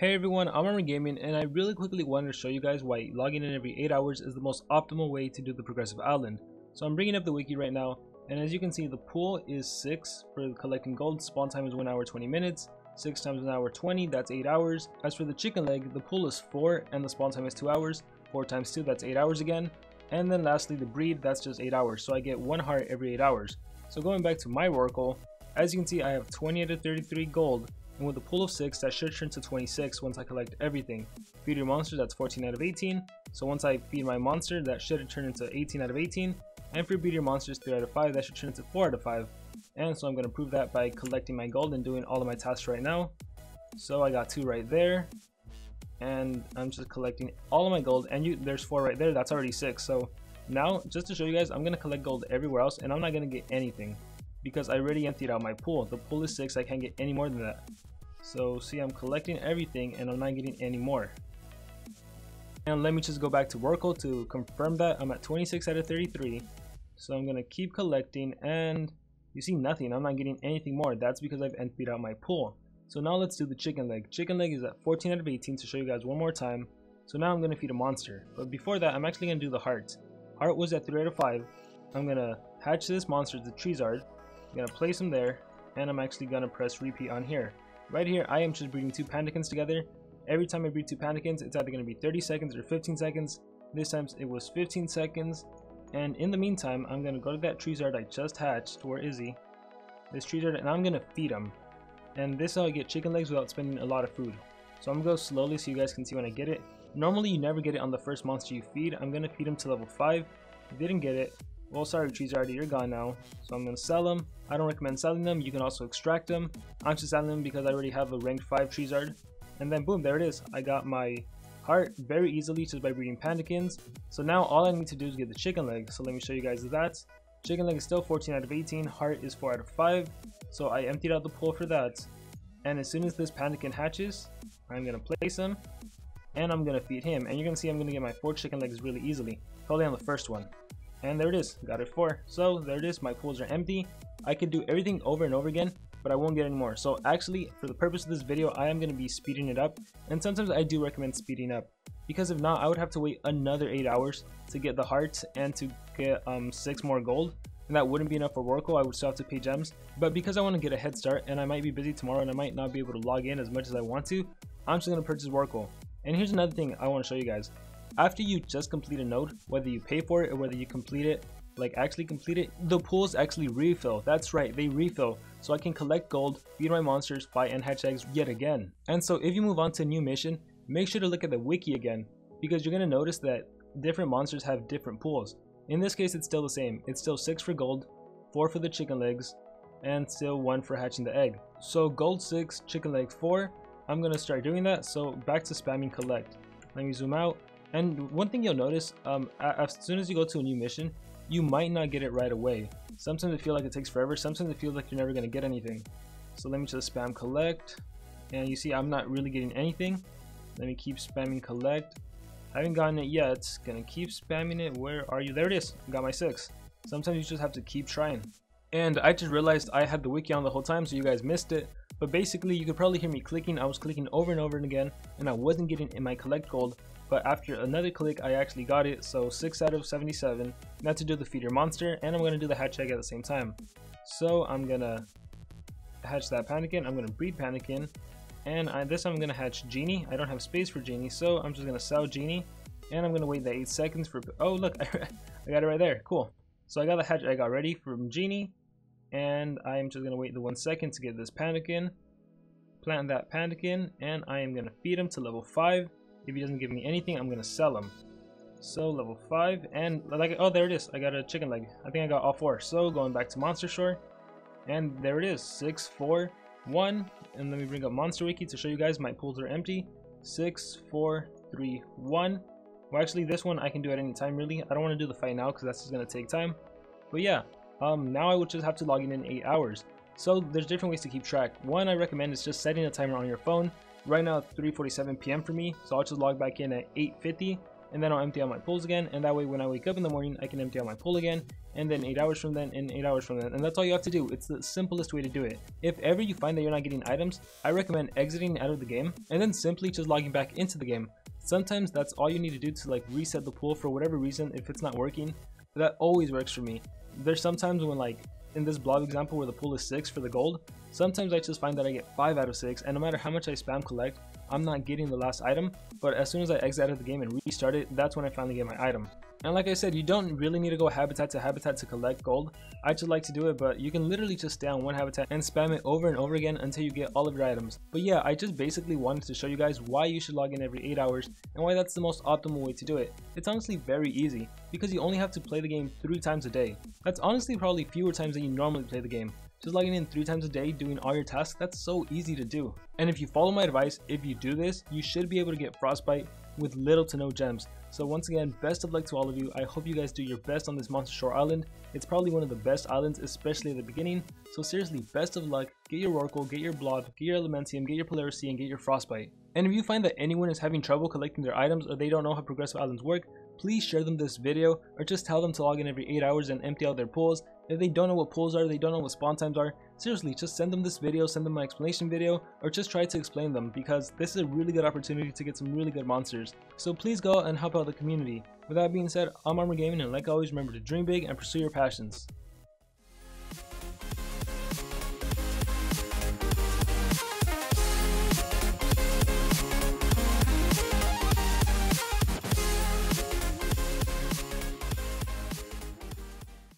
Hey everyone, I'm Ermysenigma, and I really quickly wanted to show you guys why logging in every 8 hours is the most optimal way to do the progressive island. So I'm bringing up the wiki right now, and as you can see, the pool is 6 for collecting gold. Spawn time is 1 hour 20 minutes. 6 times 1 hour 20, that's 8 hours. As for the chicken leg, the pool is 4 and the spawn time is 2 hours. 4 times 2, that's 8 hours again. And then lastly, the breed, that's just 8 hours. So I get 1 heart every 8 hours. So going back to my Oracle, as you can see, I have 20 out of 33 gold. And with a pool of 6, that should turn to 26 once I collect everything. Feed your monster, that's 14 out of 18. So once I feed my monster, that should turn into 18 out of 18. And for feed your monsters 3 out of 5, that should turn into 4 out of 5. And so I'm going to prove that by collecting my gold and doing all of my tasks right now. So I got 2 right there. And I'm just collecting all of my gold. And there's 4 right there, that's already 6. So now, just to show you guys, I'm going to collect gold everywhere else. And I'm not going to get anything, because I already emptied out my pool. The pool is 6, I can't get any more than that. So see, I'm collecting everything and I'm not getting any more. And let me just go back to Oracle to confirm that I'm at 26 out of 33. So I'm gonna keep collecting, and you see nothing, I'm not getting anything more. That's because I've emptied out my pool. So now let's do the chicken leg. Chicken leg is at 14 out of 18 to show you guys one more time. So now I'm gonna feed a monster. But before that, I'm actually gonna do the heart. Heart was at 3 out of 5. I'm gonna hatch this monster, the Treezard. I'm gonna place him there, and I'm actually gonna press repeat on here. Right here, I am just breeding 2 Pandikins together. Every time I breed 2 Pandikins, it's either gonna be 30 seconds or 15 seconds. This time it was 15 seconds. And in the meantime, I'm gonna go to that Treezard I just hatched. Where is he? This Treezard, and I'm gonna feed him. And this is how I get chicken legs without spending a lot of food. So I'm gonna go slowly so you guys can see when I get it. Normally, you never get it on the first monster you feed. I'm gonna feed him to level 5. Didn't get it. Well, sorry Treezard, you're gone now. So I'm going to sell them. I don't recommend selling them. You can also extract them. I'm just selling them because I already have a ranked 5 Treezard. And then boom, there it is. I got my heart very easily just by breeding Pandikins. So now all I need to do is get the chicken leg. So let me show you guys that. Chicken leg is still 14 out of 18. Heart is 4 out of 5. So I emptied out the pool for that. And as soon as this Pandikin hatches, I'm going to place him. And I'm going to feed him. And you're going to see I'm going to get my 4 chicken legs really easily. Probably on the first one. And there it is, got it 4. So there it is, my pools are empty. I could do everything over and over again, but I won't get any more. So actually, for the purpose of this video, I am going to be speeding it up. And sometimes I do recommend speeding up, because if not, I would have to wait another 8 hours to get the hearts and to get 6 more gold. And that wouldn't be enough for Oracle. I would still have to pay gems. But because I want to get a head start, and I might be busy tomorrow and I might not be able to log in as much as I want to, I'm just going to purchase Oracle. And here's another thing I want to show you guys. After you just complete a node, whether you pay for it or whether you complete it, like actually complete it, the pools actually refill. That's right, they refill. So I can collect gold, feed my monsters, buy and hatch eggs yet again. And so if you move on to a new mission, make sure to look at the wiki again, because you're going to notice that different monsters have different pools. In this case, it's still the same. It's still 6 for gold, 4 for the chicken legs, and still 1 for hatching the egg. So gold 6, chicken leg 4. I'm going to start doing that. So back to spamming collect. Let me zoom out. And one thing you'll notice, as soon as you go to a new mission, you might not get it right away. Sometimes it feels like it takes forever. Sometimes it feels like you're never going to get anything. So let me just spam collect. And you see I'm not really getting anything. Let me keep spamming collect. Haven't gotten it yet. Gonna keep spamming it. Where are you? There it is. Got my 6. Sometimes you just have to keep trying. And I just realized I had the wiki on the whole time, so you guys missed it. But basically, you could probably hear me clicking. I was clicking over and over and again, and I wasn't getting in my collect gold. But after another click, I actually got it. So 6 out of 77. Now to do the feed your monster, and I'm going to do the hatch egg at the same time. So I'm going to hatch that Pandikin. I'm going to breed Pandikin. And this time I'm going to hatch Genie. I don't have space for Genie, so I'm just going to sell Genie. And I'm going to wait the 8 seconds for... Oh, look, I got it right there. Cool. So I got the hatch egg already from Genie. And I'm just going to wait the 1 second to get this Pandikin. Plant that Pandikin, and I am going to feed him to level 5. If he doesn't give me anything, I'm going to sell him. So level 5, and like, oh, there it is. I got a chicken leg. I think I got all 4. So going back to Monstershore, and there it is. 6, 4, 1. And let me bring up Monster Wiki to show you guys my pools are empty. 6, 4, 3, 1. Well, actually, this one I can do at any time, really. I don't want to do the fight now because that's just going to take time. But yeah, now I would just have to log in 8 hours. So there's different ways to keep track. One I recommend is just setting a timer on your phone. Right now it's 3:47 p.m. for me, so I'll just log back in at 8:50, and then I'll empty out my pools again, and that way when I wake up in the morning I can empty out my pool again and then 8 hours from then, and 8 hours from then, and that's all you have to do. It's the simplest way to do it. If ever you find that you're not getting items, I recommend exiting out of the game and then simply just logging back into the game. Sometimes that's all you need to do to like reset the pool for whatever reason if it's not working. That always works for me. There's sometimes when, like in this blob example where the pool is 6 for the gold, sometimes I just find that I get 5 out of 6, and no matter how much I spam collect, I'm not getting the last item. But as soon as I exit out of the game and restart it, that's when I finally get my item. And like I said, you don't really need to go habitat to collect gold. I just like to do it, but you can literally just stay on one habitat and spam it over and over again until you get all of your items. But yeah, I just basically wanted to show you guys why you should log in every 8 hours and why that's the most optimal way to do it. It's honestly very easy because you only have to play the game 3 times a day. That's honestly probably fewer times than you normally play the game. Just logging in 3 times a day, doing all your tasks, that's so easy to do. And if you follow my advice, if you do this, you should be able to get frostbite with little to no gems. So once again, best of luck to all of you. I hope you guys do your best on this Monstershore island. It's probably one of the best islands, especially at the beginning. So seriously, best of luck. Get your Oracle, get your Blob, get your Elementium, get your Polarity, and get your Frostbite. And if you find that anyone is having trouble collecting their items or they don't know how progressive islands work, please share them this video or just tell them to log in every 8 hours and empty out their pools. If they don't know what pools are, they don't know what spawn times are, seriously, just send them this video, send them my explanation video, or just try to explain them, because this is a really good opportunity to get some really good monsters. So please go out and help out the community. With that being said, I'm RRabbits Gaming, and like always, remember to dream big and pursue your passions.